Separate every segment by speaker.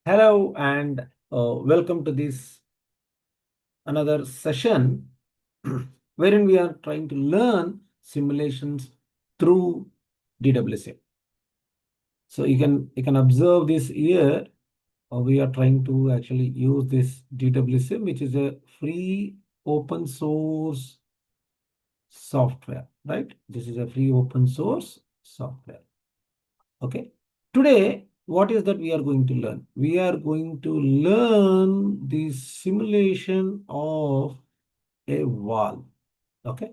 Speaker 1: Hello and welcome to this another session wherein we are trying to learn simulations through DWSIM. So you can observe this here. We are trying to actually use this DWSIM, which is a free open source software, right? This is a free open source software. Okay. Today, what is that we are going to learn? We are going to learn the simulation of a valve. Okay.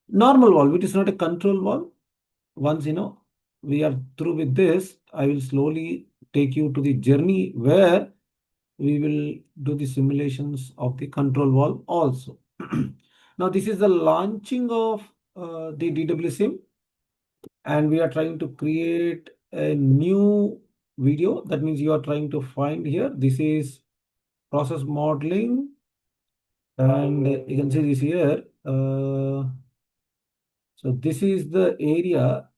Speaker 1: Normal valve, it is not a control valve. Once we are through with this, I will slowly take you to the journey where we will do the simulations of the control valve also. Now, this is the launching of the DWSIM, and we are trying to create a new video. That means you are trying to find here. This is process modeling, and you can see this here. So this is the area.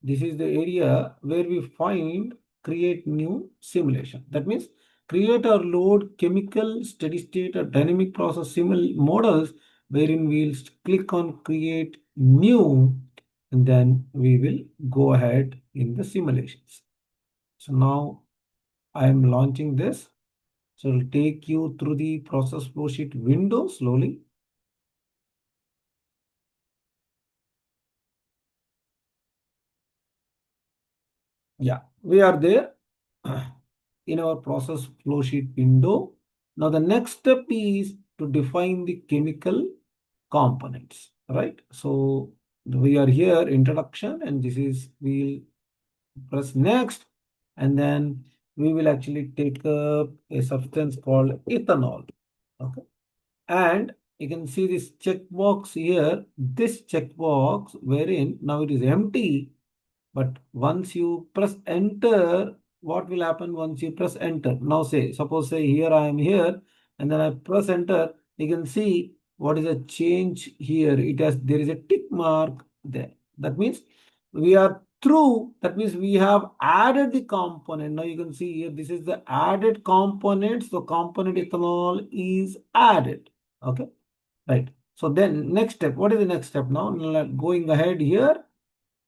Speaker 1: This is the area where we find create new simulation. That means create or load chemical steady state or dynamic process models, wherein we'll click on create new, and then we will go ahead in the simulations. So now I am launching this. So it'll take you through the process flowsheet window slowly. Yeah, we are there in our process flowsheet window. Now the next step is to define the chemical components, right? So we are here introduction, and this is we'll press next, and then we will actually take up a substance called ethanol. Okay, and you can see this checkbox here. This checkbox wherein now it is empty, but once you press enter, what will happen once you press enter? Now suppose here I am here, and then I press enter, you can see what is a change here. There is a tick mark there. That means we are through. That means we have added the component. Now you can see here, this is the added component. So component ethanol is added. Okay, right. So then next step, what is the next step now? Going ahead here,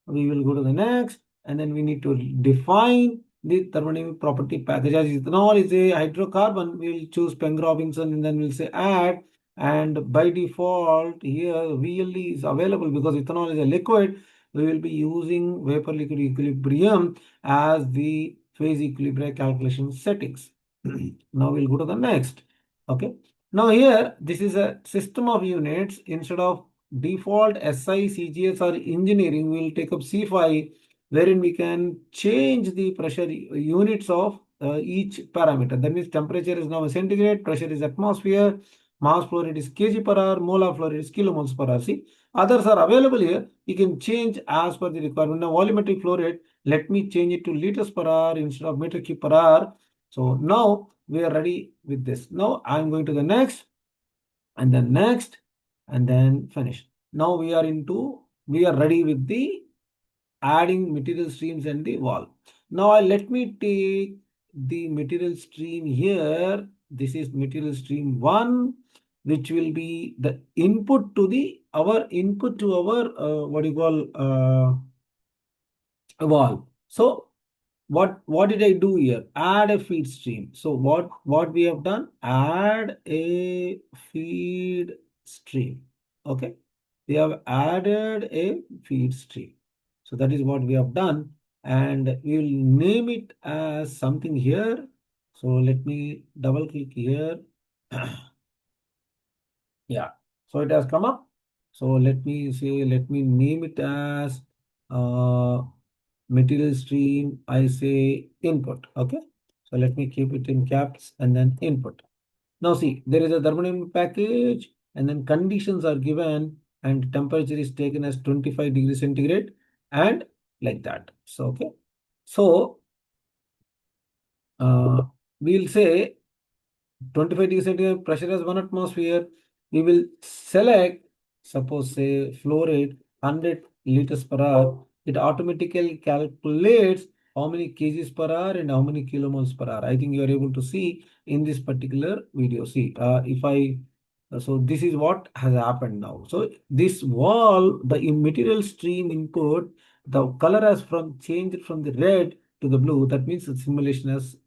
Speaker 1: we will go to the next, and then we need to define the thermodynamic property package. As ethanol is a hydrocarbon, we'll choose Peng Robinson, and then we'll say add, and by default here VLE is available because ethanol is a liquid. We will be using vapor liquid equilibrium as the phase equilibrium calculation settings. Now we'll go to the next. Okay, now here this is a system of units. Instead of default SI, CGS or engineering, we will take up C5, wherein we can change the pressure units of each parameter. That means temperature is now centigrade, pressure is atmosphere, mass flow rate is kg per hour, molar flow rate is kilomoles per hour. See, others are available here. You can change as per the requirement. Now volumetric flow rate, let me change it to liters per hour instead of meter cube per hour. So now we are ready with this. Now I'm going to the next, and then next, and then finish. Now we are ready with the adding material streams and the wall. Now let me take the material stream here. This is material stream 1, which will be the input to our what do you call wall. So what did I do here? Add a feed stream. So what we have done? Add a feed stream. Okay, we have added a feed stream. So that is what we have done, and we will name it as something here. So let me double click here. Yeah, so it has come up. So let me name it as uh, material stream, I say input. Okay, so let me keep it in caps and then input. Now see, there is a thermodynamic package, and then conditions are given, and temperature is taken as 25 degrees centigrade, and like that. So okay, so we'll say 25 degrees centigrade, pressure as 1 atmosphere. We will select, suppose say flow rate 100 liters per hour. It automatically calculates how many kgs per hour and how many kilomoles per hour. I think you are able to see in this particular video. See, if I so this is what has happened now. So this wall, the material stream input, the color has from changed from the red to the blue. That means the simulation has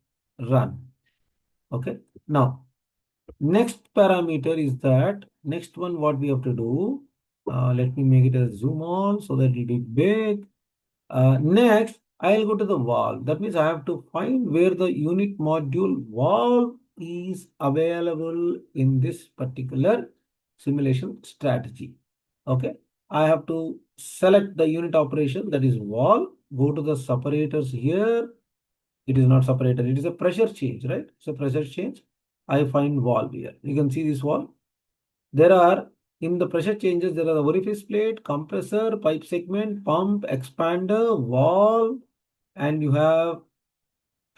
Speaker 1: run. Okay. Now, next parameter is that next one what we have to do. Let me make it a zoom on so that it will be big. Next, I'll go to the valve. That means I have to find where the unit module valve is available in this particular simulation strategy. Okay. I have to select the unit operation, that is valve. Go to the separators here. It is not separator. It is a pressure change, right? So pressure change. I find valve here. You can see this valve. There are, in the pressure changes, there are the orifice plate, compressor, pipe segment, pump, expander, valve, and you have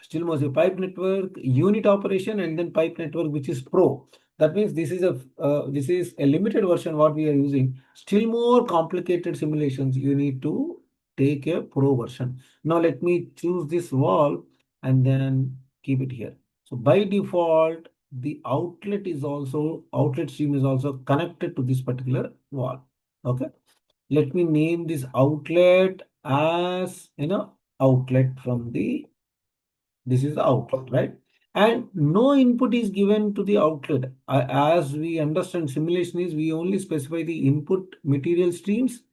Speaker 1: still mostly pipe network, unit operation, and then pipe network, which is pro. That means this is a limited version what we are using. Still more complicated simulations, you need to take a pro version. Now let me choose this valve and then keep it here. So by default, the outlet stream is also connected to this particular valve. Okay. Let me name this outlet as outlet from the this is the outlet, right? And no input is given to the outlet. As we understand, simulation is we only specify the input material streams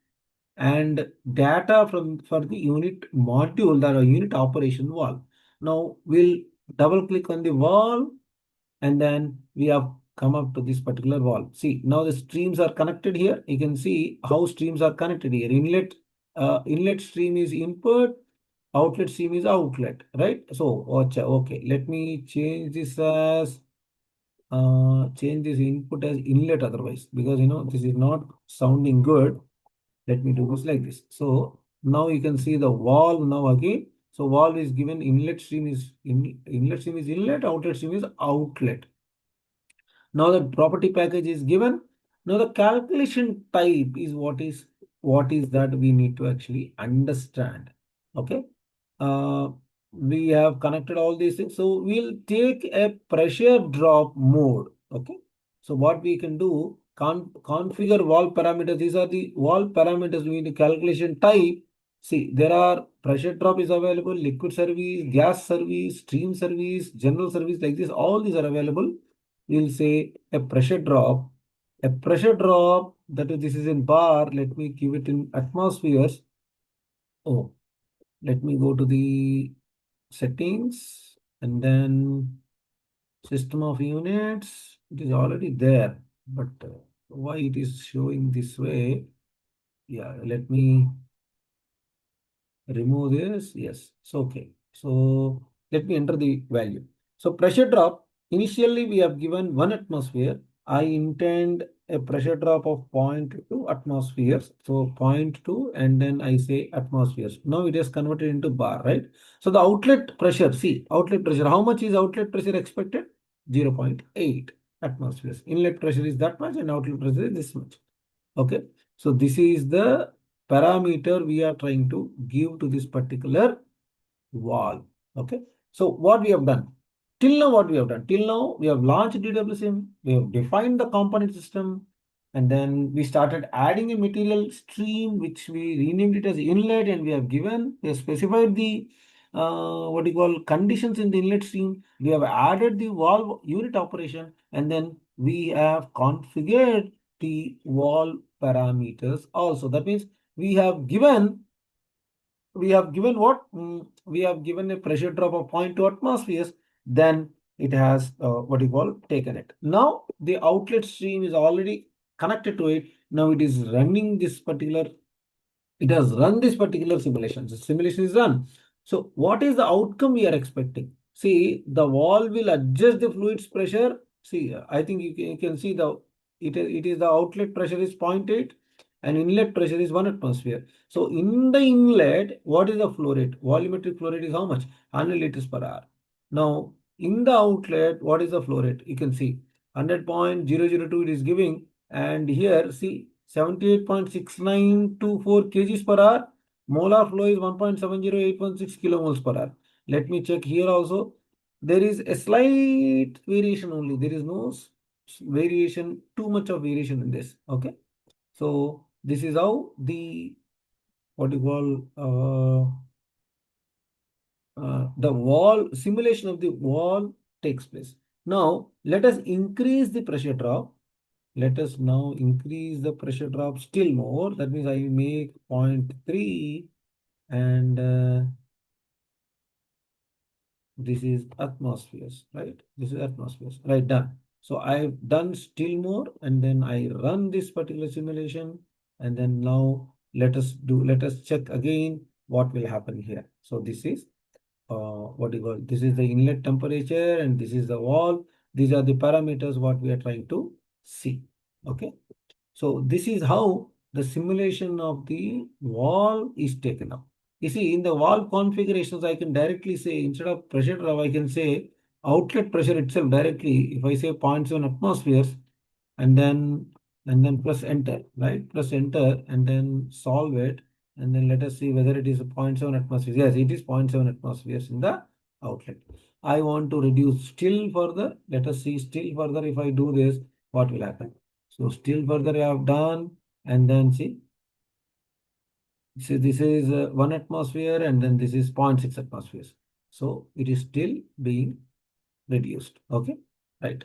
Speaker 1: and data from for the unit module, that are unit operation valve. Now we'll double click on the valve and then we have come up to this particular valve. See, now the streams are connected here. You can see how streams are connected here. Inlet stream is input, outlet stream is outlet, right? So, okay, let me change this as change this input as inlet otherwise, because this is not sounding good. Let me do this like this. So now you can see the valve now again. So valve is given, inlet stream is inlet, outlet stream is outlet. Now the property package is given. Now the calculation type is what is that we need to actually understand. Okay. Uh, we have connected all these things. So we'll take a pressure drop mode. Okay. So what we can do, configure valve parameters. These are the valve parameters we need to calculation type. See, there are pressure drop is available, liquid service, gas service, stream service, general service, like this. All these are available. We'll say a pressure drop. A pressure drop, that is, this is in bar. Let me give it in atmospheres. Oh, let me go to the settings and then system of units. It is already there, but why it is showing this way? Yeah, let me remove this. Yes, it's okay. So let me enter the value. So pressure drop, initially we have given 1 atmosphere. I intend a pressure drop of 0.2 atmospheres. So zero point 0.2 and then I say atmospheres. Now it is converted into bar, right? So the outlet pressure, see, outlet pressure, how much is outlet pressure expected? 0.8 atmospheres. Inlet pressure is that much and outlet pressure is this much. Okay. So this is the parameter we are trying to give to this particular valve. Okay. So what we have done? Till now, what we have done? Till now, we have launched DWSIM, we have defined the component system, and then we started adding a material stream, which we renamed it as inlet, and we have specified the what you call conditions in the inlet stream. We have added the valve unit operation, and then we have configured the valve parameters also. That means we have given what? We have given a pressure drop of 0.2 atmospheres, then it has what you call taken it. Now the outlet stream is already connected to it. Now it is running this particular, it has run this particular simulation. The simulation is run. So what is the outcome we are expecting? See, the valve will adjust the fluid's pressure. See, I think you can see it is the outlet pressure is 0.8 and inlet pressure is 1 atmosphere. So in the inlet, what is the flow rate? Volumetric flow rate is how much? 100 liters per hour. Now in the outlet, what is the flow rate? You can see 100.002 it is giving, and here see 78.6924 kgs per hour. Molar flow is 1.70816 kilomoles per hour. Let me check here also. There is a slight variation only. There is no variation, too much of variation in this. Okay. So this is how the what you call the wall simulation of the wall takes place. Now let us increase the pressure drop. Let us now increase the pressure drop still more. That means I make 0.3 and this is atmospheres, right? This is atmospheres, right? Done. So I've done still more and then I run this particular simulation and then now let us check again what will happen here. So this is what do you call, this is the inlet temperature and this is the wall. These are the parameters what we are trying to see. Okay. So this is how the simulation of the wall is taken up. You see, in the wall configurations, I can directly say, instead of pressure drop, I can say outlet pressure itself directly. If I say 0.7 atmospheres and then press enter, right? Press enter and then solve it. And then let us see whether it is a zero point 0.7 atmospheres. Yes, it is zero point 0.7 atmospheres in the outlet. I want to reduce still further. Let us see still further. If I do this, what will happen? So still further I have done and then see this is 1 atmosphere and then this is zero point 0.6 atmospheres. So it is still being reduced. Okay, right.